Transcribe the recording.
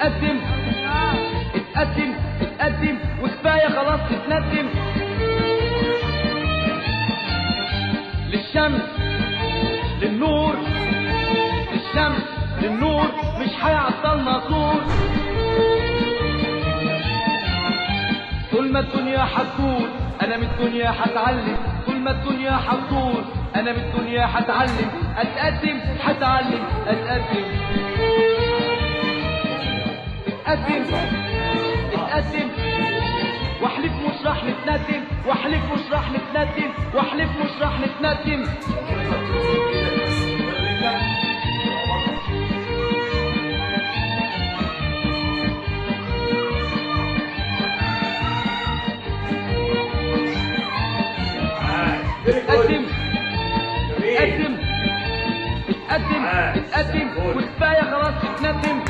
اتقدم اتقدم اتقدم وكفايه خلاص تتندم. للشمس للنور للشمس للنور مش هيعطلنا طول. طول ما الدنيا هتطول انا من الدنيا هتعلم. طول ما الدنيا هتطول انا من الدنيا هتعلم. اتقدم هتعلم اتقدم اتقدم اتقدم واحلف مش راح نتندم. واحلف مش راح نتندم. واحلف مش راح نتندم. اتقدم اتقدم اتقدم اتقدم وكفايه خلاص تتندم.